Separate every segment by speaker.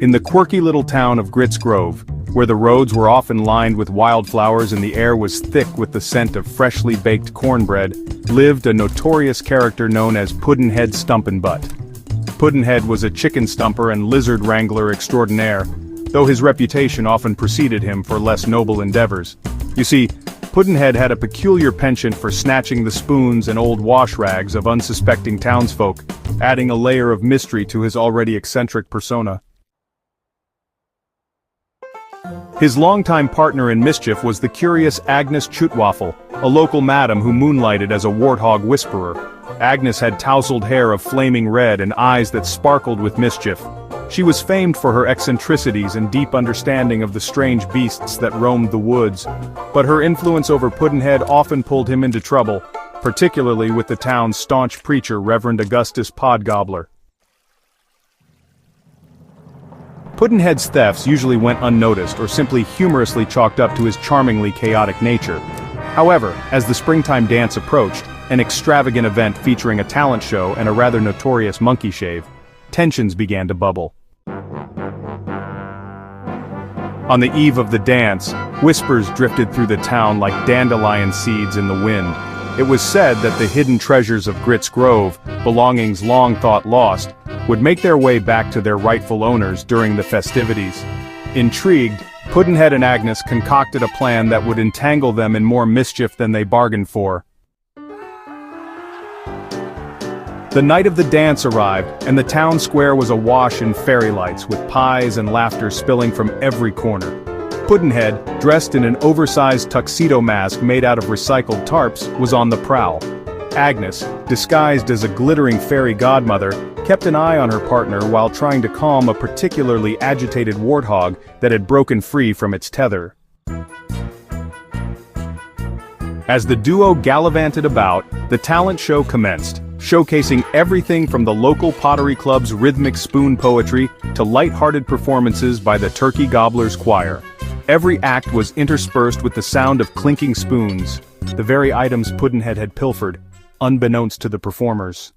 Speaker 1: In the quirky little town of Grits Grove, where the roads were often lined with wildflowers and the air was thick with the scent of freshly baked cornbread, lived a notorious character known as Puddinhead Stumpinbutt. Puddinhead was a chicken stumper and lizard wrangler extraordinaire, though his reputation often preceded him for less noble endeavors. You see, Puddinhead had a peculiar penchant for snatching the spoons and old wash rags of unsuspecting townsfolk, adding a layer of mystery to his already eccentric persona. His longtime partner in mischief was the curious Agnes Chutwaffle, a local madam who moonlighted as a warthog whisperer. Agnes had tousled hair of flaming red and eyes that sparkled with mischief. She was famed for her eccentricities and deep understanding of the strange beasts that roamed the woods, but her influence over Puddinhead often pulled him into trouble, particularly with the town's staunch preacher Reverend Augustus Podgobbler. Puddinhead's thefts usually went unnoticed or simply humorously chalked up to his charmingly chaotic nature. However, as the springtime dance approached, an extravagant event featuring a talent show and a rather notorious monkey shave, tensions began to bubble. On the eve of the dance, whispers drifted through the town like dandelion seeds in the wind. It was said that the hidden treasures of Grits Grove, belongings long thought lost, would make their way back to their rightful owners during the festivities. Intrigued, Puddinhead and Agnes concocted a plan that would entangle them in more mischief than they bargained for. The night of the dance arrived, and the town square was awash in fairy lights, with pies and laughter spilling from every corner. Puddinhead, dressed in an oversized tuxedo mask made out of recycled tarps, was on the prowl. Agnes, disguised as a glittering fairy godmother, kept an eye on her partner while trying to calm a particularly agitated warthog that had broken free from its tether. As the duo gallivanted about, the talent show commenced, showcasing everything from the local pottery club's rhythmic spoon poetry to light-hearted performances by the Turkey Gobbler's Choir. Every act was interspersed with the sound of clinking spoons, the very items Puddinhead had pilfered, unbeknownst to the performers.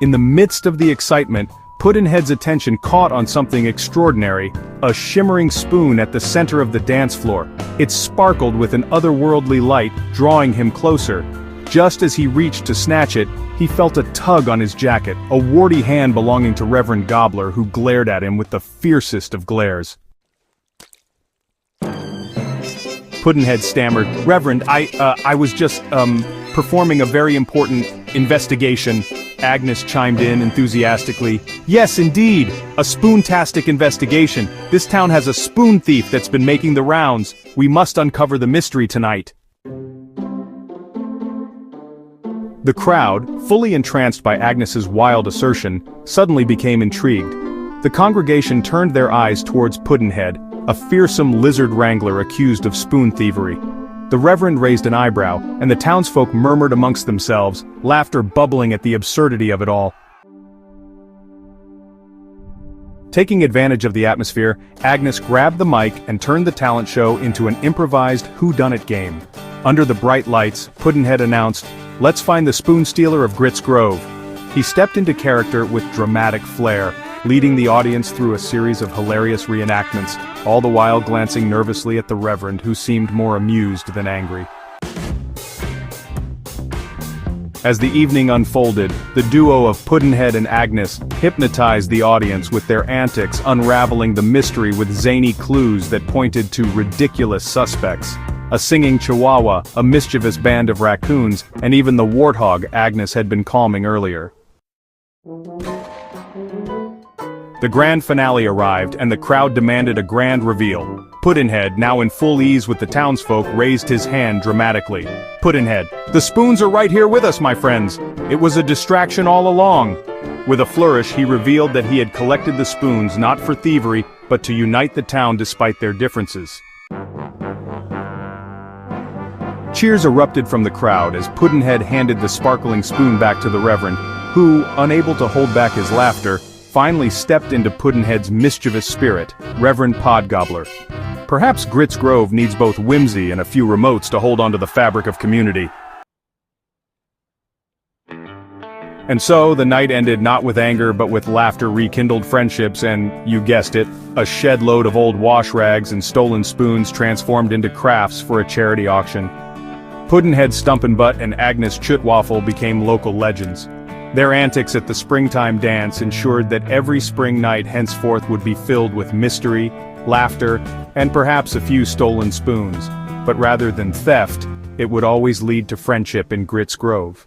Speaker 1: In the midst of the excitement, Puddinhead's attention caught on something extraordinary, a shimmering spoon at the center of the dance floor. It sparkled with an otherworldly light, drawing him closer. Just as he reached to snatch it, he felt a tug on his jacket, a warty hand belonging to Reverend Gobbler, who glared at him with the fiercest of glares. Puddinhead stammered, "Reverend, I was just, performing a very important investigation." Agnes chimed in enthusiastically. "Yes, indeed, a spoontastic investigation. This town has a spoon thief that's been making the rounds. We must uncover the mystery tonight." The crowd, fully entranced by Agnes's wild assertion, suddenly became intrigued. The congregation turned their eyes towards Puddinhead, a fearsome lizard wrangler accused of spoon thievery. The Reverend raised an eyebrow, and the townsfolk murmured amongst themselves, laughter bubbling at the absurdity of it all. Taking advantage of the atmosphere, Agnes grabbed the mic and turned the talent show into an improvised whodunit game. Under the bright lights, Puddinhead announced, "Let's find the spoon stealer of Grits Grove." He stepped into character with dramatic flair, leading the audience through a series of hilarious reenactments, all the while glancing nervously at the Reverend, who seemed more amused than angry. As the evening unfolded, the duo of Puddinhead and Agnes hypnotized the audience with their antics, unraveling the mystery with zany clues that pointed to ridiculous suspects. A singing chihuahua, a mischievous band of raccoons, and even the warthog Agnes had been calming earlier. The grand finale arrived, and the crowd demanded a grand reveal. Puddinhead, now in full ease with the townsfolk, raised his hand dramatically. "Puddinhead, the spoons are right here with us, my friends. It was a distraction all along." With a flourish, he revealed that he had collected the spoons not for thievery, but to unite the town despite their differences. Cheers erupted from the crowd as Puddinhead handed the sparkling spoon back to the Reverend, who, unable to hold back his laughter, finally stepped into Puddinhead's mischievous spirit, Reverend Podgobbler. Perhaps Grits Grove needs both whimsy and a few remotes to hold onto the fabric of community. And so, the night ended not with anger but with laughter rekindled friendships and, you guessed it, a shed load of old wash rags and stolen spoons transformed into crafts for a charity auction. Puddinhead Stumpinbutt and Agnes Chutwaffle became local legends. Their antics at the springtime dance ensured that every spring night henceforth would be filled with mystery, laughter, and perhaps a few stolen spoons. But rather than theft, it would always lead to friendship in Grits Grove.